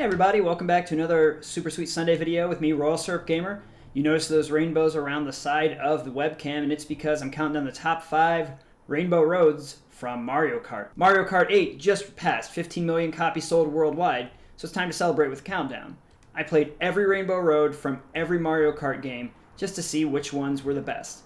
Hey everybody, welcome back to another Super Sweet Sunday video with me, Royal Syrup Gamer. You notice those rainbows around the side of the webcam, and it's because I'm counting down the top 5 rainbow roads from Mario Kart. Mario Kart 8 just passed 15 million copies sold worldwide, so it's time to celebrate with a countdown. I played every rainbow road from every Mario Kart game just to see which ones were the best.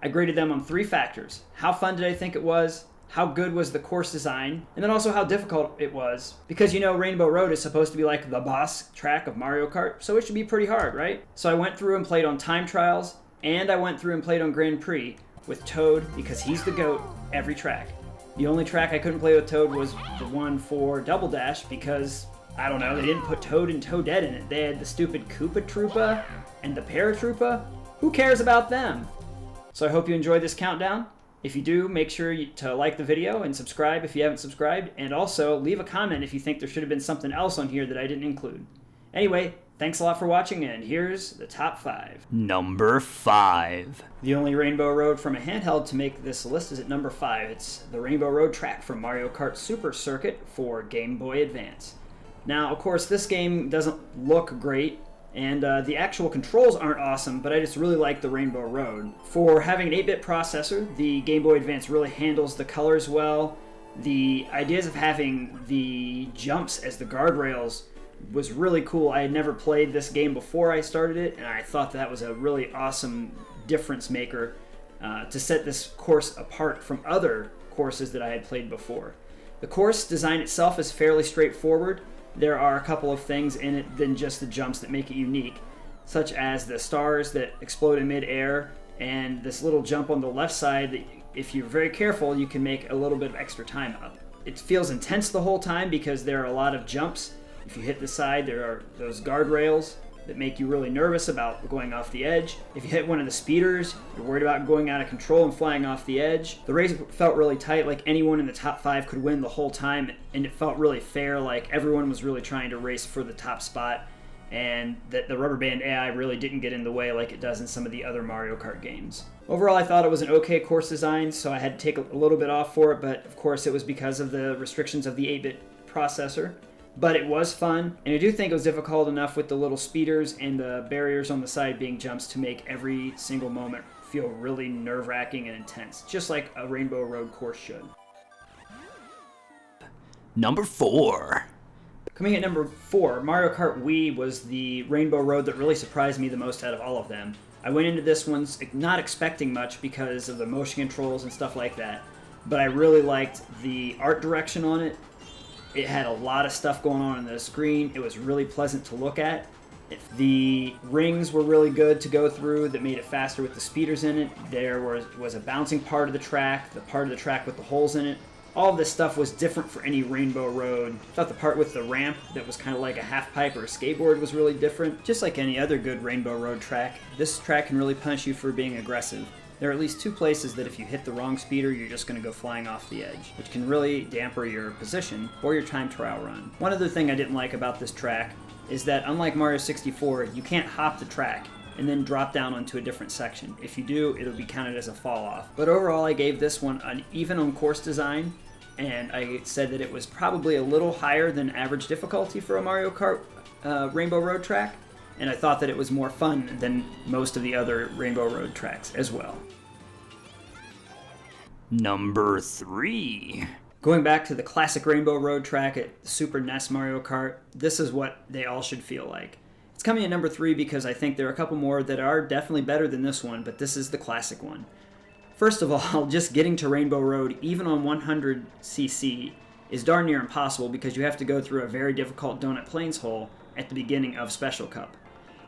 I graded them on 3 factors. How fun did I think it was? How good was the course design, and then also how difficult it was. Because you know Rainbow Road is supposed to be like the boss track of Mario Kart, so it should be pretty hard, right? So I went through and played on time trials, and I went through and played on Grand Prix with Toad because he's the GOAT every track. The only track I couldn't play with Toad was the one for Double Dash because, I don't know, they didn't put Toad and Toadette in it. They had the stupid Koopa Troopa and the Paratroopa. Who cares about them? So I hope you enjoyed this countdown. If you do, make sure to like the video and subscribe if you haven't subscribed, and also leave a comment if you think there should have been something else on here that I didn't include. Anyway, thanks a lot for watching, and here's the top 5. Number 5. The only Rainbow Road from a handheld to make this list is at number 5. It's the Rainbow Road track from Mario Kart Super Circuit for Game Boy Advance. Now, of course, this game doesn't look great, and the actual controls aren't awesome, but I just really like the Rainbow Road. For having an 8-bit processor, the Game Boy Advance really handles the colors well. The ideas of having the jumps as the guardrails was really cool. I had never played this game before I started it, and I thought that was a really awesome difference maker to set this course apart from other courses that I had played before. The course design itself is fairly straightforward. There are a couple of things in it than just the jumps that make it unique, such as the stars that explode in mid-air and this little jump on the left side that, if you're very careful, you can make a little bit of extra time up. It feels intense the whole time because there are a lot of jumps. If you hit the side, there are those guardrails that make you really nervous about going off the edge. If you hit one of the speeders, you're worried about going out of control and flying off the edge. The race felt really tight, like anyone in the top 5 could win the whole time, and it felt really fair, like everyone was really trying to race for the top spot, and that the rubber band AI really didn't get in the way like it does in some of the other Mario Kart games. Overall, I thought it was an okay course design, so I had to take a little bit off for it, but of course it was because of the restrictions of the 8-bit processor. But it was fun, and I do think it was difficult enough with the little speeders and the barriers on the side being jumps to make every single moment feel really nerve-wracking and intense, just like a Rainbow Road course should. Number 4. Coming at number 4, Mario Kart Wii was the Rainbow Road that really surprised me the most out of all of them. I went into this one not expecting much because of the motion controls and stuff like that, but I really liked the art direction on it. It had a lot of stuff going on the screen. It was really pleasant to look at. The rings were really good to go through that made it faster with the speeders in it. There was a bouncing part of the track with the holes in it. All of this stuff was different for any Rainbow Road. I thought the part with the ramp that was kind of like a half pipe or a skateboard was really different. Just like any other good Rainbow Road track, this track can really punish you for being aggressive. There are at least 2 places that if you hit the wrong speeder, you're just going to go flying off the edge, which can really damper your position or your time trial run. One other thing I didn't like about this track is that unlike Mario 64, you can't hop the track and then drop down onto a different section. If you do, it'll be counted as a fall off. But overall, I gave this one an even on course design, and I said that it was probably a little higher than average difficulty for a Mario Kart Rainbow Road track. And I thought that it was more fun than most of the other Rainbow Road tracks as well. Number 3. Going back to the classic Rainbow Road track at Super NES Mario Kart, this is what they all should feel like. It's coming at number 3 because I think there are a couple more that are definitely better than this one, but this is the classic one. First of all, just getting to Rainbow Road, even on 100cc, is darn near impossible because you have to go through a very difficult Donut Plains hole at the beginning of Special Cup.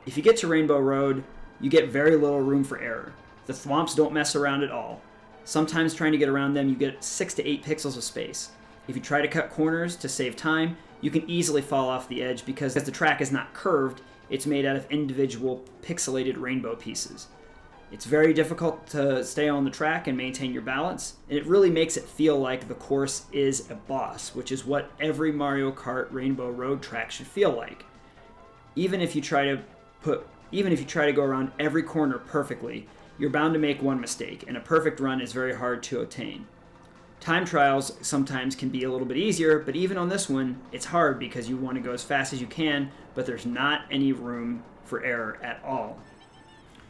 If you get to Rainbow Road, you get very little room for error. The thwomps don't mess around at all. Sometimes trying to get around them, you get 6 to 8 pixels of space. If you try to cut corners to save time, you can easily fall off the edge because the track is not curved, it's made out of individual pixelated rainbow pieces. It's very difficult to stay on the track and maintain your balance, and it really makes it feel like the course is a boss, which is what every Mario Kart Rainbow Road track should feel like. Even if you try to go around every corner perfectly, you're bound to make one mistake, and a perfect run is very hard to attain. Time trials sometimes can be a little bit easier, but even on this one, it's hard because you want to go as fast as you can, but there's not any room for error at all.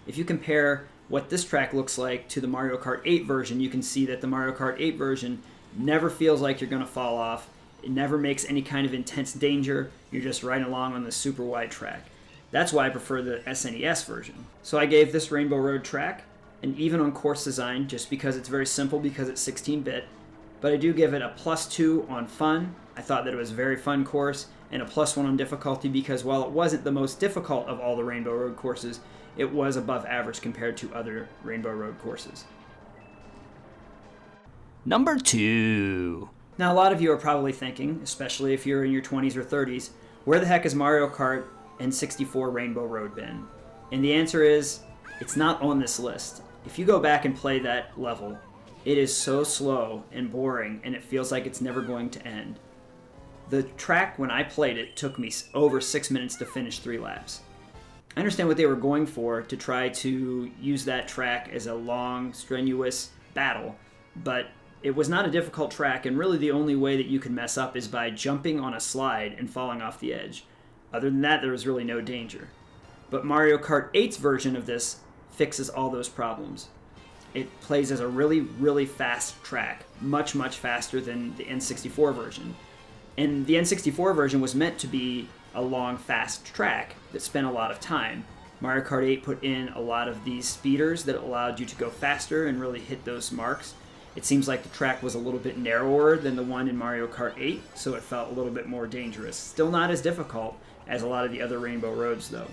If you compare what this track looks like to the Mario Kart 8 version, you can see that the Mario Kart 8 version never feels like you're going to fall off. It never makes any kind of intense danger. You're just riding along on the super wide track. That's why I prefer the SNES version. So I gave this Rainbow Road track an even on course design just because it's very simple because it's 16-bit. But I do give it a +2 on fun. I thought that it was a very fun course, and a +1 on difficulty because while it wasn't the most difficult of all the Rainbow Road courses, it was above average compared to other Rainbow Road courses. Number 2. Now, a lot of you are probably thinking, especially if you're in your 20s or 30s, where the heck has Mario Kart N64 Rainbow Road been? And the answer is, it's not on this list. If you go back and play that level, it is so slow and boring, and it feels like it's never going to end. The track, when I played it, took me over 6 minutes to finish 3 laps. I understand what they were going for, to try to use that track as a long, strenuous battle, but it was not a difficult track, and really the only way that you can mess up is by jumping on a slide and falling off the edge. Other than that, there was really no danger. But Mario Kart 8's version of this fixes all those problems. It plays as a really, really fast track, much, much faster than the N64 version. And the N64 version was meant to be a long, fast track that spent a lot of time. Mario Kart 8 put in a lot of these speeders that allowed you to go faster and really hit those marks. It seems like the track was a little bit narrower than the one in Mario Kart 8, so it felt a little bit more dangerous. Still not as difficult as a lot of the other Rainbow Roads, though.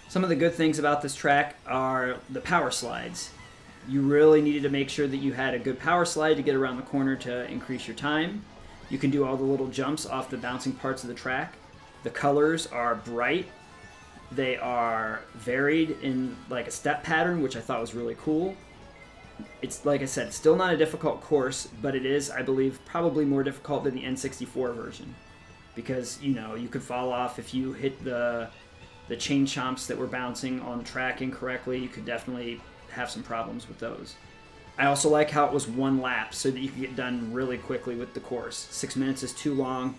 Some of the good things about this track are the power slides. You really needed to make sure that you had a good power slide to get around the corner to increase your time. You can do all the little jumps off the bouncing parts of the track. The colors are bright. They are varied in like a step pattern, which I thought was really cool. It's, like I said, still not a difficult course, but it is, I believe, probably more difficult than the N64 version. Because, you know, you could fall off if you hit the chain chomps that were bouncing on the track incorrectly. You could definitely have some problems with those. I also like how it was one lap so that you could get done really quickly with the course. 6 minutes is too long.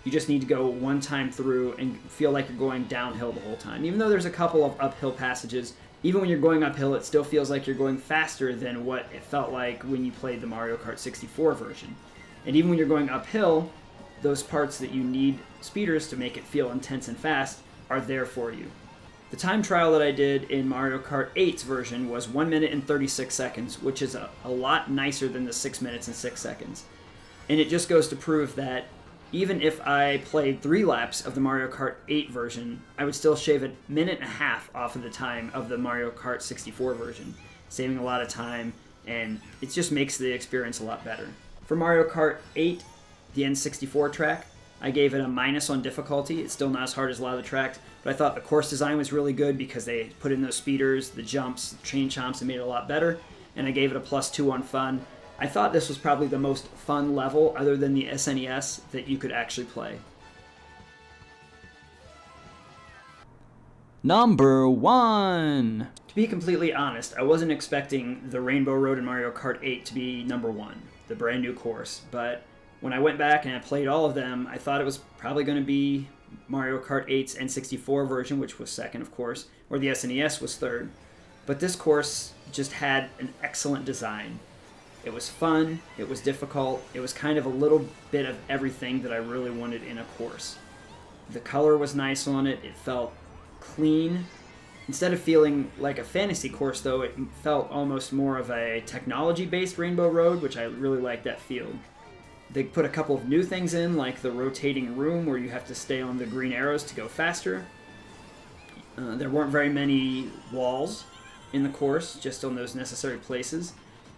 You just need to go one time through and feel like you're going downhill the whole time. Even though there's a couple of uphill passages, even when you're going uphill, it still feels like you're going faster than what it felt like when you played the Mario Kart 64 version. And even when you're going uphill, those parts that you need speeders to make it feel intense and fast are there for you. The time trial that I did in Mario Kart 8's version was 1 minute and 36 seconds, which is a lot nicer than the 6 minutes and 6 seconds. And it just goes to prove that even if I played 3 laps of the Mario Kart 8 version, I would still shave a minute and a half off of the time of the Mario Kart 64 version, saving a lot of time, and it just makes the experience a lot better. For Mario Kart 8, the N64 track, I gave it a minus on difficulty. It's still not as hard as a lot of the tracks, but I thought the course design was really good because they put in those speeders, the jumps, the chain chomps, and made it a lot better, and I gave it a +2 on fun. I thought this was probably the most fun level, other than the SNES, that you could actually play. Number 1. To be completely honest, I wasn't expecting the Rainbow Road in Mario Kart 8 to be number 1, the brand new course, but when I went back and I played all of them, I thought it was probably going to be Mario Kart 8's N64 version, which was second, of course, or the SNES was third. But this course just had an excellent design. It was fun, it was difficult, it was kind of a little bit of everything that I really wanted in a course. The color was nice on it, it felt clean. Instead of feeling like a fantasy course, though, it felt almost more of a technology-based Rainbow Road, which I really liked that feel. They put a couple of new things in, like the rotating room where you have to stay on the green arrows to go faster. There weren't very many walls in the course, just on those necessary places,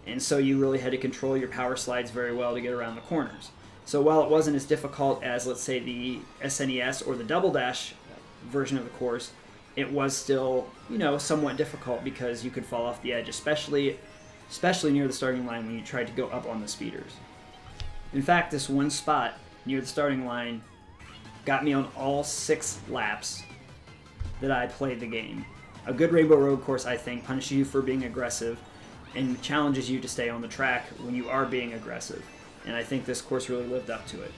and so you really had to control your power slides very well to get around the corners. So while it wasn't as difficult as, let's say, the SNES or the Double Dash version of the course, it was still, you know, somewhat difficult because you could fall off the edge, especially near the starting line when you tried to go up on the speeders. In fact, this one spot near the starting line got me on all 6 laps that I played the game. A good Rainbow Road course, I think, punishes you for being aggressive. and challenges you to stay on the track when you are being aggressive. And I think this course really lived up to it.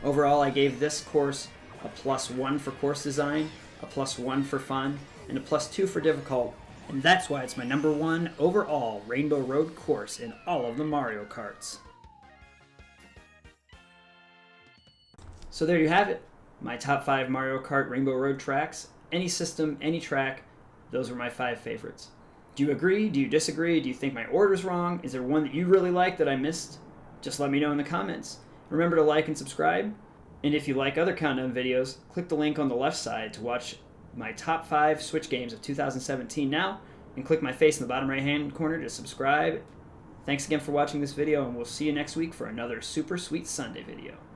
Overall, I gave this course a +1 for course design, a +1 for fun, and a +2 for difficult. And that's why it's my #1 overall Rainbow Road course in all of the Mario Karts. So there you have it. My top 5 Mario Kart Rainbow Road tracks. Any system, any track, those were my 5 favorites. Do you agree? Do you disagree? Do you think my order's wrong? Is there one that you really like that I missed? Just let me know in the comments. Remember to like and subscribe. And if you like other countdown videos, click the link on the left side to watch my top 5 Switch games of 2017 now, and click my face in the bottom right hand corner to subscribe. Thanks again for watching this video, and we'll see you next week for another Super Sweet Sunday video.